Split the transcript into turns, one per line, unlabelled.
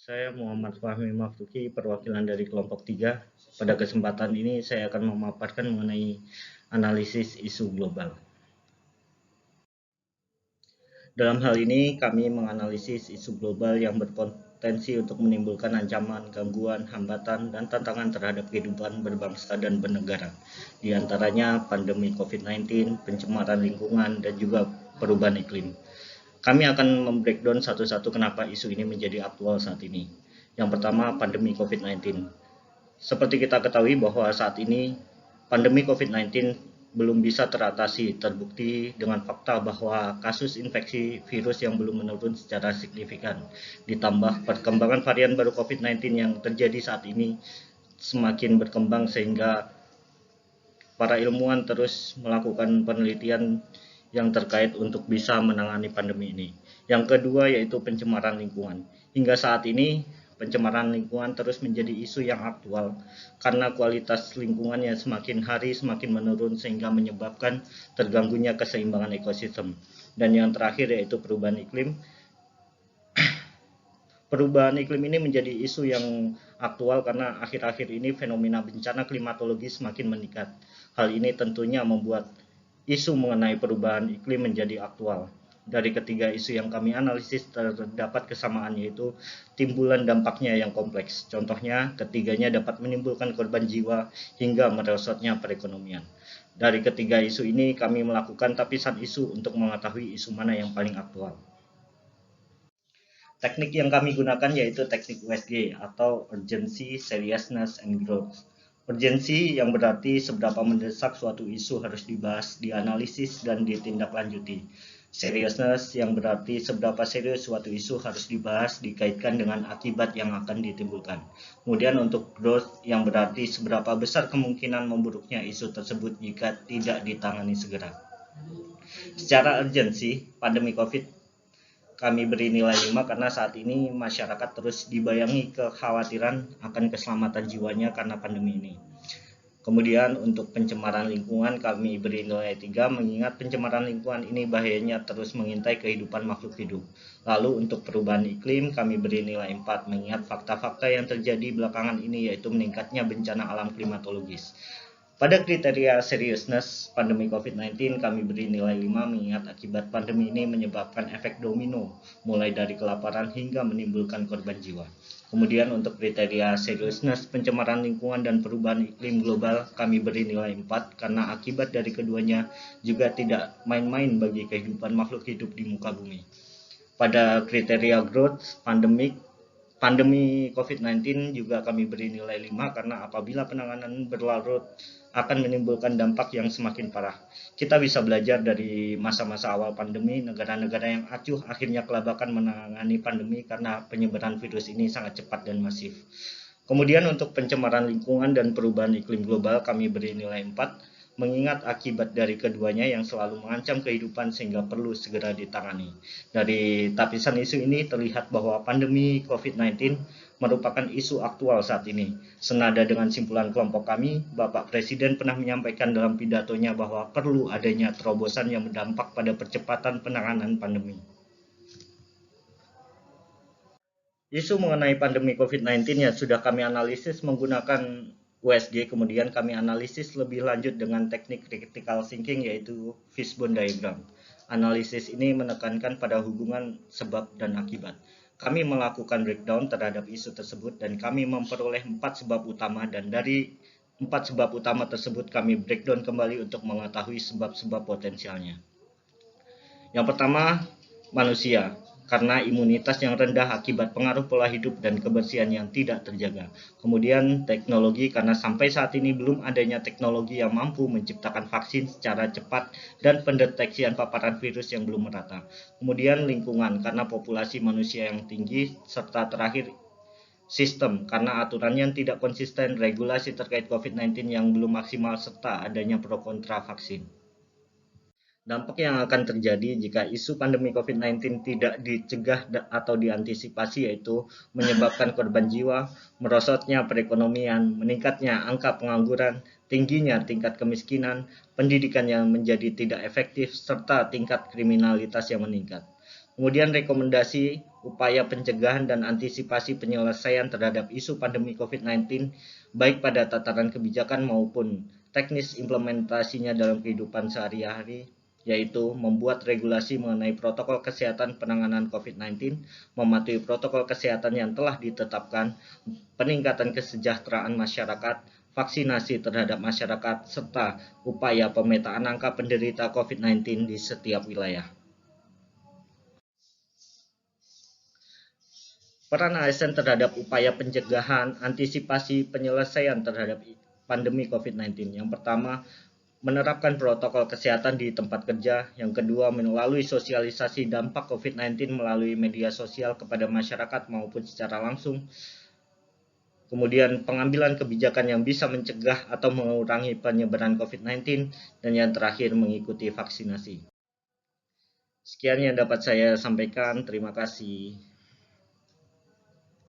Saya Muhammad Fahmi Maftuki, perwakilan dari kelompok 3. Pada kesempatan ini saya akan memaparkan mengenai analisis isu global. Dalam hal ini, kami menganalisis isu global yang berpotensi untuk menimbulkan ancaman, gangguan, hambatan, dan tantangan terhadap kehidupan berbangsa dan bernegara. Di antaranya pandemi COVID-19, pencemaran lingkungan, dan juga perubahan iklim. Kami akan membreakdown satu-satu kenapa isu ini menjadi aktual saat ini. Yang pertama, pandemi COVID-19. Seperti kita ketahui bahwa saat ini pandemi COVID-19 belum bisa teratasi, terbukti dengan fakta bahwa kasus infeksi virus yang belum menurun secara signifikan. Ditambah perkembangan varian baru COVID-19 yang terjadi saat ini semakin berkembang sehingga para ilmuwan terus melakukan penelitian yang terkait untuk bisa menangani pandemi ini. Yang kedua yaitu pencemaran lingkungan. Hingga saat ini pencemaran lingkungan terus menjadi isu yang aktual karena kualitas lingkungannya semakin hari semakin menurun sehingga menyebabkan terganggunya keseimbangan ekosistem. Dan yang terakhir yaitu perubahan iklim. Perubahan iklim ini menjadi isu yang aktual karena akhir-akhir ini fenomena bencana klimatologi semakin meningkat. Hal ini tentunya membuat isu mengenai perubahan iklim menjadi aktual. Dari ketiga isu yang kami analisis terdapat kesamaan yaitu timbulan dampaknya yang kompleks. Contohnya, ketiganya dapat menimbulkan korban jiwa hingga merosotnya perekonomian. Dari ketiga isu ini kami melakukan tapisan isu untuk mengetahui isu mana yang paling aktual. Teknik yang kami gunakan yaitu teknik USG atau Urgency, Seriousness, and Growth. Urgency yang berarti seberapa mendesak suatu isu harus dibahas, dianalisis, dan ditindaklanjuti. Seriousness yang berarti seberapa serius suatu isu harus dibahas, dikaitkan dengan akibat yang akan ditimbulkan. Kemudian untuk growth yang berarti seberapa besar kemungkinan memburuknya isu tersebut jika tidak ditangani segera. Secara urgensi, pandemi COVID kami beri nilai 5 karena saat ini masyarakat terus dibayangi kekhawatiran akan keselamatan jiwanya karena pandemi ini. Kemudian untuk pencemaran lingkungan kami beri nilai 3 mengingat pencemaran lingkungan ini bahayanya terus mengintai kehidupan makhluk hidup. Lalu untuk perubahan iklim kami beri nilai 4 mengingat fakta-fakta yang terjadi belakangan ini yaitu meningkatnya bencana alam klimatologis. Pada kriteria seriousness pandemi COVID-19 kami beri nilai 5 mengingat akibat pandemi ini menyebabkan efek domino mulai dari kelaparan hingga menimbulkan korban jiwa. Kemudian untuk kriteria seriousness pencemaran lingkungan dan perubahan iklim global kami beri nilai 4 karena akibat dari keduanya juga tidak main-main bagi kehidupan makhluk hidup di muka bumi. Pada kriteria growth pandemi COVID-19 juga kami beri nilai 5 karena apabila penanganan berlarut akan menimbulkan dampak yang semakin parah. Kita bisa belajar dari masa-masa awal pandemi, negara-negara yang acuh akhirnya kelabakan menangani pandemi karena penyebaran virus ini sangat cepat dan masif. Kemudian untuk pencemaran lingkungan dan perubahan iklim global kami beri nilai 4 mengingat akibat dari keduanya yang selalu mengancam kehidupan sehingga perlu segera ditangani. Dari tapisan isu ini terlihat bahwa pandemi COVID-19 merupakan isu aktual saat ini. Senada dengan simpulan kelompok kami, Bapak Presiden pernah menyampaikan dalam pidatonya bahwa perlu adanya terobosan yang berdampak pada percepatan penanganan pandemi. Isu mengenai pandemi COVID-19 ya sudah kami analisis menggunakan USG, kemudian kami analisis lebih lanjut dengan teknik critical thinking yaitu fishbone diagram. Analisis ini menekankan pada hubungan sebab dan akibat. Kami melakukan breakdown terhadap isu tersebut dan kami memperoleh 4 sebab utama dan dari 4 sebab utama tersebut kami breakdown kembali untuk mengetahui sebab-sebab potensialnya. Yang pertama, manusia, karena imunitas yang rendah akibat pengaruh pola hidup dan kebersihan yang tidak terjaga. Kemudian teknologi, karena sampai saat ini belum adanya teknologi yang mampu menciptakan vaksin secara cepat dan pendeteksian paparan virus yang belum merata. Kemudian lingkungan, karena populasi manusia yang tinggi, serta terakhir sistem, karena aturan yang tidak konsisten, regulasi terkait COVID-19 yang belum maksimal, serta adanya pro kontra vaksin. Dampak yang akan terjadi jika isu pandemi COVID-19 tidak dicegah atau diantisipasi yaitu menyebabkan korban jiwa, merosotnya perekonomian, meningkatnya angka pengangguran, tingginya tingkat kemiskinan, pendidikan yang menjadi tidak efektif, serta tingkat kriminalitas yang meningkat. Kemudian rekomendasi upaya pencegahan dan antisipasi penyelesaian terhadap isu pandemi COVID-19 baik pada tataran kebijakan maupun teknis implementasinya dalam kehidupan sehari-hari, yaitu membuat regulasi mengenai protokol kesehatan penanganan COVID-19, mematuhi protokol kesehatan yang telah ditetapkan, peningkatan kesejahteraan masyarakat, vaksinasi terhadap masyarakat, serta upaya pemetaan angka penderita COVID-19 di setiap wilayah. Peran ASN terhadap upaya pencegahan, antisipasi, penyelesaian terhadap pandemi COVID-19. Yang pertama, menerapkan protokol kesehatan di tempat kerja. Yang kedua, melalui sosialisasi dampak COVID-19 melalui media sosial kepada masyarakat maupun secara langsung. Kemudian pengambilan kebijakan yang bisa mencegah atau mengurangi penyebaran COVID-19. Dan yang terakhir, mengikuti vaksinasi. Sekian yang dapat saya sampaikan. Terima kasih.